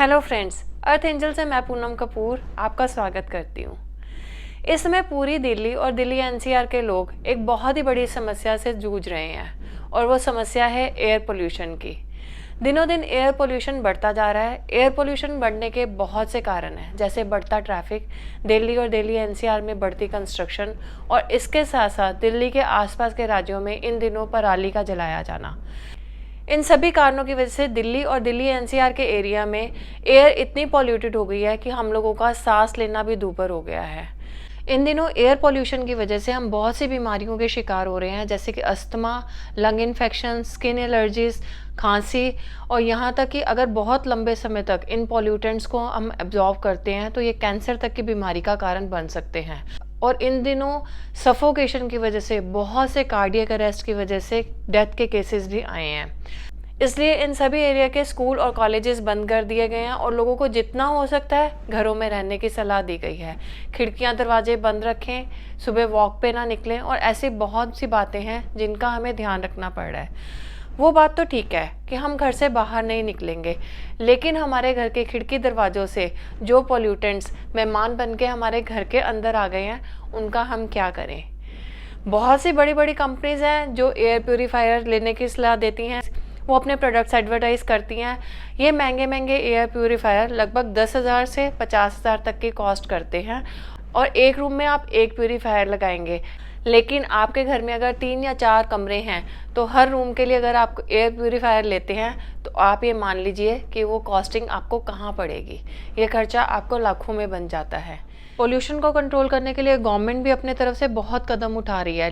Hello friends, अर्थ angel से मैं पूनम कपूर आपका स्वागत करती हूँ। इस समय पूरी दिल्ली और दिल्ली एनसीआर के लोग एक बहुत ही बड़ी समस्या से जूझ रहे हैं और वो समस्या है एयर पोल्यूशन की। दिनों दिन एयर पोल्यूशन बढ़ता जा रहा है। एयर पोल्यूशन बढ़ने के बहुत से कारण हैं, जैसे बढ़ता ट्रैफिक, दिल्ली और दिल्ली एनसीआर में बढ़ती कंस्ट्रक्शन और इसके साथ साथ दिल्ली के आसपास के राज्यों में इन दिनों पराली का जलाया जाना। इन सभी कारणों की वजह से दिल्ली और दिल्ली एनसीआर के एरिया में एयर इतनी पॉल्यूटेड हो गई है कि हम लोगों का सांस लेना भी दूभर हो गया है। इन दिनों एयर पॉल्यूशन की वजह से हम बहुत सी बीमारियों के शिकार हो रहे हैं, जैसे कि asthma, lung infection, skin allergies, खांसी और यहाँ तक कि अगर बहुत लंबे समय तक इन पॉल्यूटेंट्स को हम एब्जॉर्ब करते हैं तो ये कैंसर तक की बीमारी का कारण बन सकते हैं। और इन दिनों सफोकेशन की वजह से, बहुत से कार्डियक अरेस्ट की वजह से डेथ के केसेस भी आए हैं। इसलिए इन सभी एरिया के स्कूल और कॉलेजेस बंद कर दिए गए हैं और लोगों को जितना हो सकता है घरों में रहने की सलाह दी गई है। खिड़कियां दरवाजे बंद रखें, सुबह वॉक पे ना निकलें और ऐसी बहुत सी बातें हैं जिनका हमें ध्यान रखना पड़ रहा है। वो बात तो ठीक है कि हम घर से बाहर नहीं निकलेंगे, लेकिन हमारे घर के खिड़की दरवाजों से जो पोल्यूटेंट्स मेहमान बन के हमारे घर के अंदर आ गए हैं उनका हम क्या करें। बहुत सी बड़ी बड़ी कंपनीज हैं जो एयर प्यूरीफायर लेने की सलाह देती हैं। वो अपने प्रोडक्ट्स एडवर्टाइज करती हैं। ये महंगे महंगे एयर प्यूरीफायर लगभग 10,000 से 50,000 तक की कॉस्ट करते हैं और एक रूम में आप एक प्यूरीफायर लगाएंगे। लेकिन आपके घर में अगर 3 या 4 कमरे हैं तो हर रूम के लिए अगर आप एयर प्यूरीफायर लेते हैं तो आप ये मान लीजिए कि वो कॉस्टिंग आपको कहाँ पड़ेगी। ये खर्चा आपको लाखों में बन जाता है। पोल्यूशन को कंट्रोल करने के लिए गवर्नमेंट भी अपने तरफ से बहुत कदम उठा रही है,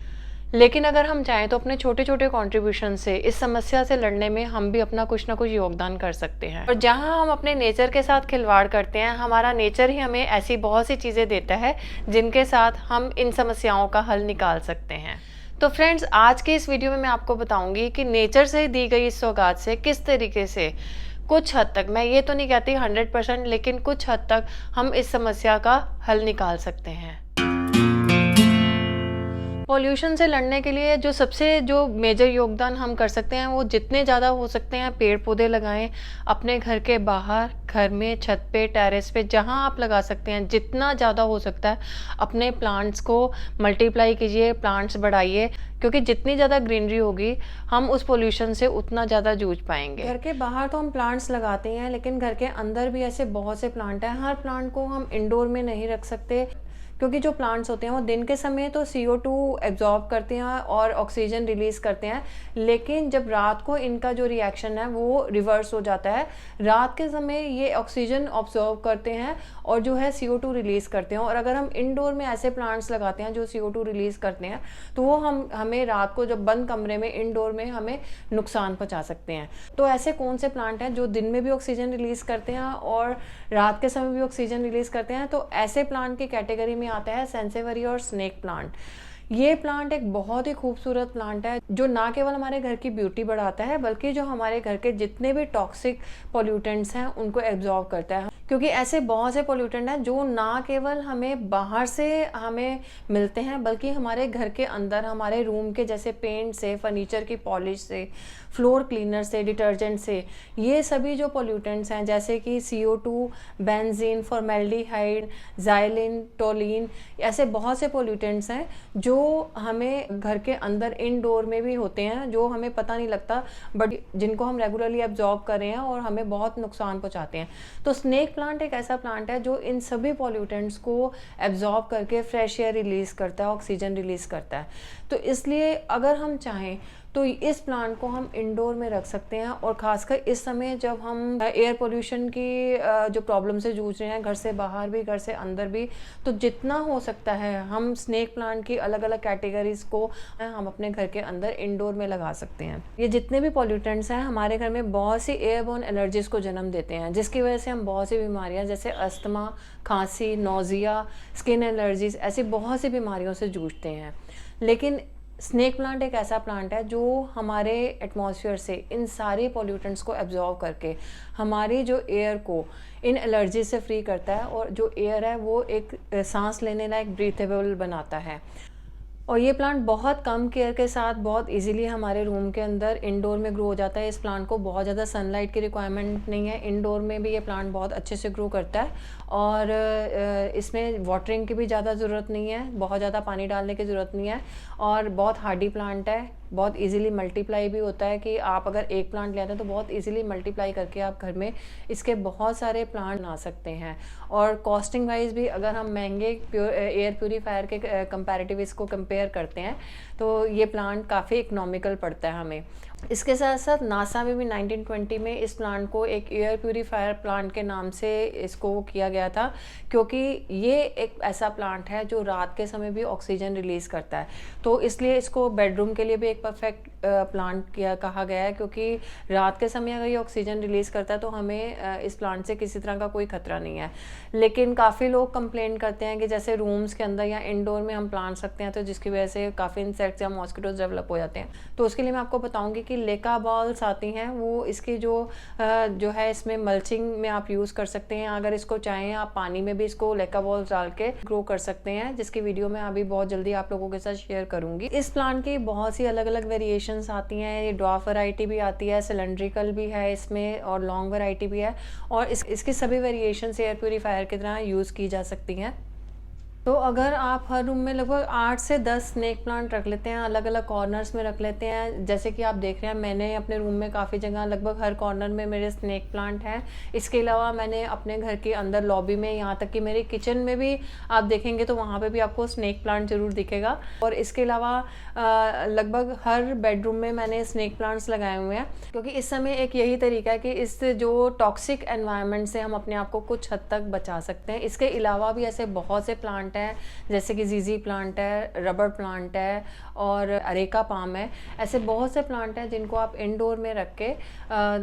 लेकिन अगर हम चाहें तो अपने छोटे छोटे कंट्रीब्यूशन से इस समस्या से लड़ने में हम भी अपना कुछ ना कुछ योगदान कर सकते हैं। और जहां हम अपने नेचर के साथ खिलवाड़ करते हैं, हमारा नेचर ही हमें ऐसी बहुत सी चीज़ें देता है जिनके साथ हम इन समस्याओं का हल निकाल सकते हैं। तो फ्रेंड्स, आज के इस वीडियो में मैं आपको बताऊंगी कि नेचर से दी गई इस सौगात से किस तरीके से कुछ हद तक, मैं ये तो नहीं कहती 100%, लेकिन कुछ हद तक हम इस समस्या का हल निकाल सकते हैं। पॉल्यूशन से लड़ने के लिए जो मेजर योगदान हम कर सकते हैं वो जितने ज़्यादा हो सकते हैं पेड़ पौधे लगाएं। अपने घर के बाहर, घर में, छत पे, टेरेस पे, जहां आप लगा सकते हैं जितना ज़्यादा हो सकता है अपने प्लांट्स को मल्टीप्लाई कीजिए, प्लांट्स बढ़ाइए, क्योंकि जितनी ज़्यादा ग्रीनरी होगी हम उस पोल्यूशन से उतना ज़्यादा जूझ पाएंगे। घर के बाहर तो हम प्लांट्स लगाते हैं, लेकिन घर के अंदर भी ऐसे बहुत से प्लांट हैं। हर प्लांट को हम इंडोर में नहीं रख सकते, क्योंकि जो प्लांट्स होते हैं वो दिन के समय तो CO2 एब्जॉर्ब करते हैं और ऑक्सीजन रिलीज करते हैं, लेकिन जब रात को इनका जो रिएक्शन है वो रिवर्स हो जाता है। रात के समय ये ऑक्सीजन ऑब्जॉर्व करते हैं और जो है CO2 रिलीज करते हैं। और अगर हम इंडोर में ऐसे प्लांट्स लगाते हैं जो CO2 रिलीज करते हैं तो वो हमें रात को जब बंद कमरे में इंडोर में हमें नुकसान पहुंचा सकते हैं। तो ऐसे कौन से प्लांट हैं जो दिन में भी ऑक्सीजन रिलीज करते हैं और रात के समय भी ऑक्सीजन रिलीज करते हैं? तो ऐसे प्लांट की कैटेगरी में आता है सैंसेवरी और स्नेक प्लांट। ये प्लांट एक बहुत ही खूबसूरत प्लांट है जो ना केवल हमारे घर की ब्यूटी बढ़ाता है, बल्कि जो हमारे घर के जितने भी टॉक्सिक पोल्यूटेंट्स हैं उनको एब्जॉर्ब करता है। क्योंकि ऐसे बहुत से पोल्यूटेंट हैं जो ना केवल हमें बाहर से हमें मिलते हैं, बल्कि हमारे घर के अंदर, हमारे रूम के, जैसे पेंट से, फर्नीचर की पॉलिश से, फ्लोर क्लीनर से, डिटर्जेंट से, ये सभी जो पोल्यूटेंट्स हैं जैसे कि CO2, benzene, formaldehyde, xylene, toluene, ऐसे बहुत से पोल्यूटेंट्स हैं जो हमें घर के अंदर इंडोर में भी होते हैं, जो हमें पता नहीं लगता, बट जिनको हम रेगुलरली एब्जॉर्ब कर रहे हैं और हमें बहुत नुकसान पहुंचाते हैं। तो स्नेक प्लांट एक ऐसा प्लांट है जो इन सभी पोल्यूटेंट्स को एब्जॉर्ब करके फ्रेश एयर रिलीज करता है, ऑक्सीजन रिलीज करता है। तो इसलिए अगर हम चाहें तो इस प्लांट को हम इंडोर में रख सकते हैं। और खासकर इस समय जब हम एयर पोल्यूशन की जो प्रॉब्लम से जूझ रहे हैं, घर से बाहर भी, घर से अंदर भी, तो जितना हो सकता है हम स्नेक प्लांट की अलग अलग कैटेगरीज को हम अपने घर के अंदर इंडोर में लगा सकते हैं। ये जितने भी पोल्यूटेंट्स हैं हमारे घर में बहुत सी एयरबोर्न एलर्जीज को जन्म देते हैं, जिसकी वजह से हम बहुत सी बीमारियां जैसे अस्थमा, खांसी, नोजिया, स्किन एलर्जीज, ऐसी बहुत सी बीमारियों से जूझते हैं। लेकिन स्नेक प्लांट एक ऐसा प्लांट है जो हमारे एटमॉस्फेयर से इन सारे पोल्यूटेंट्स को एब्जॉर्ब करके हमारी जो एयर को इन एलर्जी से फ्री करता है और जो एयर है वो एक सांस लेने लायक ब्रीथेबल बनाता है। और ये प्लांट बहुत कम केयर के साथ बहुत इजीली हमारे रूम के अंदर इंडोर में ग्रो हो जाता है। इस प्लांट को बहुत ज़्यादा सनलाइट की रिक्वायरमेंट नहीं है, इंडोर में भी ये प्लांट बहुत अच्छे से ग्रो करता है। और इसमें वाटरिंग की भी ज़्यादा ज़रूरत नहीं है, बहुत ज़्यादा पानी डालने की ज़रूरत नहीं है, और बहुत हार्डी प्लांट है, बहुत इजीली मल्टीप्लाई भी होता है कि आप अगर एक प्लांट ले आते हैं तो बहुत इजीली मल्टीप्लाई करके आप घर में इसके बहुत सारे प्लांट ला सकते हैं। और कॉस्टिंग वाइज भी अगर हम महंगे एयर प्यूरीफायर के कंपैरेटिव इसको कंपेयर करते हैं तो ये प्लांट काफ़ी इकोनॉमिकल पड़ता है हमें। इसके साथ साथ नासा में भी 1920 में इस प्लांट को एक एयर प्यूरीफायर प्लांट के नाम से इसको किया गया था, क्योंकि ये एक ऐसा प्लांट है जो रात के समय भी ऑक्सीजन रिलीज़ करता है। तो इसलिए इसको बेडरूम के लिए भी एक परफेक्ट प्लांट कहा गया है, क्योंकि रात के समय अगर ये ऑक्सीजन रिलीज़ करता है तो हमें इस प्लांट से किसी तरह का कोई खतरा नहीं है। लेकिन काफ़ी लोग कंप्लेन करते हैं कि जैसे रूम्स के अंदर या इंडोर में हम प्लांट्स रखते हैं तो जिसकी वजह से काफ़ी इंसेक्ट्स या मॉस्किटोज डेवलप हो जाते हैं। तो उसके लिए मैं आपको बताऊंगी कि लेका बॉल्स आती हैं, वो इसकी जो है इसमें मल्चिंग में आप यूज़ कर सकते हैं। अगर इसको चाहें आप पानी में भी इसको लेका बॉल्स डाल के ग्रो कर सकते हैं, जिसकी वीडियो मैं अभी बहुत जल्दी आप लोगों के साथ शेयर करूंगी। इस प्लांट की बहुत सी अलग अलग वेरिएशंस आती हैं, ये ड्वार्फ वैरायटी भी आती है, सिलेंड्रिकल भी है इसमें, और लॉन्ग वैरायटी भी है, और इसकी सभी वेरिएशंस एयर प्यूरीफायर की तरह यूज़ की जा सकती हैं। तो अगर आप हर रूम में लगभग 8 से 10 स्नेक प्लांट रख लेते हैं, अलग अलग कॉर्नर्स में रख लेते हैं, जैसे कि आप देख रहे हैं मैंने अपने रूम में काफ़ी जगह लगभग हर कॉर्नर में मेरे स्नेक प्लांट हैं। इसके अलावा मैंने अपने घर के अंदर लॉबी में, यहाँ तक कि मेरी किचन में भी आप देखेंगे तो वहाँ पे भी आपको स्नेक प्लांट ज़रूर दिखेगा। और इसके अलावा लगभग हर बेडरूम में मैंने स्नेक प्लांट्स लगाए हुए हैं, क्योंकि इस समय एक यही तरीका है कि इस जो टॉक्सिक एनवायरनमेंट से हम अपने आप को कुछ हद तक बचा सकते हैं। इसके अलावा भी ऐसे बहुत से प्लांट है, जैसे कि जीजी प्लांट है, रबर प्लांट है, और अरेका पाम है। ऐसे बहुत से प्लांट हैं जिनको आप इंडोर में रख के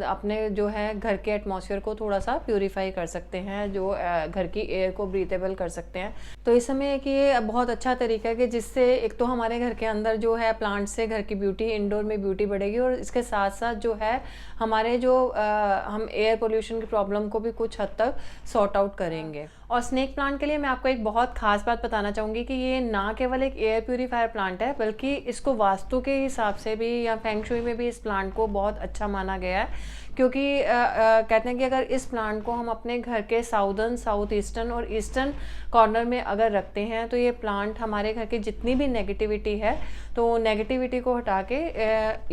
अपने जो है घर के एटमॉस्फेयर को थोड़ा सा प्यूरीफाई कर सकते हैं, जो घर की एयर को ब्रीथेबल कर सकते हैं। तो इस समय एक ये बहुत अच्छा तरीका है कि जिससे एक तो हमारे घर के अंदर जो है प्लांट से घर की ब्यूटी, इंडोर में ब्यूटी बढ़ेगी, और इसके साथ साथ जो है हमारे जो हम एयर पोल्यूशन की प्रॉब्लम को भी कुछ हद तक सॉर्ट आउट करेंगे। और स्नेक प्लांट के लिए मैं आपको एक बहुत खास बात बताना चाहूँगी कि ये ना केवल एक एयर प्यूरीफायर प्लांट है, बल्कि इसको वास्तु के हिसाब से भी या फेंग शुई में भी इस प्लांट को बहुत अच्छा माना गया है। क्योंकि कहते हैं कि अगर इस प्लांट को हम अपने घर के साउदर्न, साउथ ईस्टर्न और ईस्टर्न कॉर्नर में अगर रखते हैं तो ये प्लांट हमारे घर की जितनी भी नेगेटिविटी है तो नेगेटिविटी को हटा के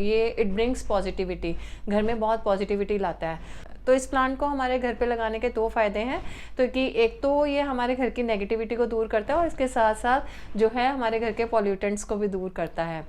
ये इट ब्रिंग्स पॉजिटिविटी, घर में बहुत पॉजिटिविटी लाता है। तो इस प्लांट को हमारे घर पे लगाने के 2 फ़ायदे हैं, तो कि एक तो ये हमारे घर की नेगेटिविटी को दूर करता है, और इसके साथ साथ जो है हमारे घर के पॉल्यूटेंट्स को भी दूर करता है।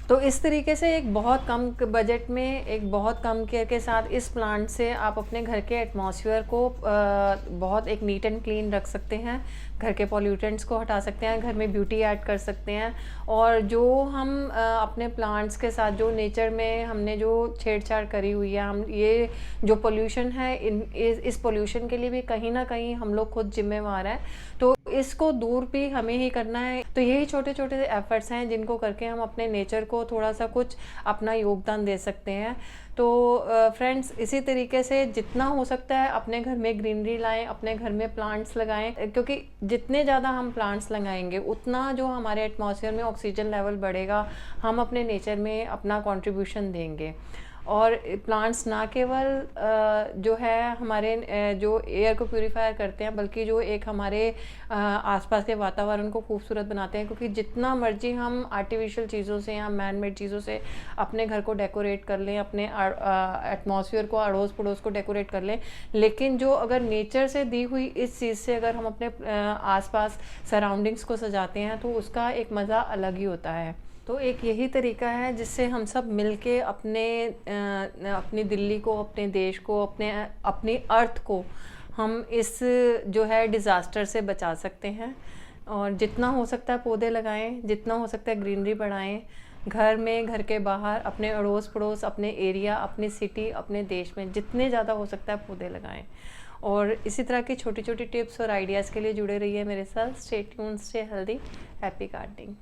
तो इस तरीके से एक बहुत कम बजट में, एक बहुत कम केयर के साथ इस प्लांट से आप अपने घर के एटमॉस्फेयर को बहुत एक नीट एंड क्लीन रख सकते हैं, घर के पॉल्यूटेंट्स को हटा सकते हैं, घर में ब्यूटी ऐड कर सकते हैं। और जो हम अपने प्लांट्स के साथ जो नेचर में हमने जो छेड़छाड़ करी हुई है, हम ये जो पोल्यूशन है, इस पोल्यूशन के लिए भी कहीं ना कहीं हम लोग खुद जिम्मेवार हैं, तो इसको दूर भी हमें ही करना है। तो यही छोटे छोटे एफर्ट्स हैं जिनको करके हम अपने नेचर को थोड़ा सा कुछ अपना योगदान दे सकते हैं। तो फ्रेंड्स, इसी तरीके से जितना हो सकता है अपने घर में ग्रीनरी लाएं, अपने घर में प्लांट्स लगाएं, क्योंकि जितने ज़्यादा हम प्लांट्स लगाएंगे उतना जो हमारे एटमॉस्फेयर में ऑक्सीजन लेवल बढ़ेगा, हम अपने नेचर में अपना कंट्रीब्यूशन देंगे। और प्लांट्स ना केवल जो है हमारे जो एयर को प्यूरीफायर करते हैं, बल्कि जो एक हमारे आसपास के वातावरण को खूबसूरत बनाते हैं। क्योंकि जितना मर्जी हम आर्टिफिशियल चीज़ों से या मैन मेड चीज़ों से अपने घर को डेकोरेट कर लें, अपने एटमॉस्फेयर को, अड़ोस पड़ोस को डेकोरेट कर लें, लेकिन जो अगर नेचर से दी हुई इस चीज़ से अगर हम अपने आसपास सराउंडिंग्स को सजाते हैं तो उसका एक मज़ा अलग ही होता है। तो एक यही तरीका है जिससे हम सब मिलके अपनी दिल्ली को, अपने देश को, अपनी अर्थ को हम इस जो है डिज़ास्टर से बचा सकते हैं। और जितना हो सकता है पौधे लगाएं, जितना हो सकता है ग्रीनरी बढ़ाएं, घर में, घर के बाहर, अपने अड़ोस पड़ोस, अपने एरिया, अपनी सिटी, अपने देश में जितने ज़्यादा हो सकता है पौधे लगाएं। और इसी तरह की छोटी छोटी टिप्स और आइडियाज़ के लिए जुड़े रहिए मेरे साथ। Stay tuned, stay healthy, happy gardening.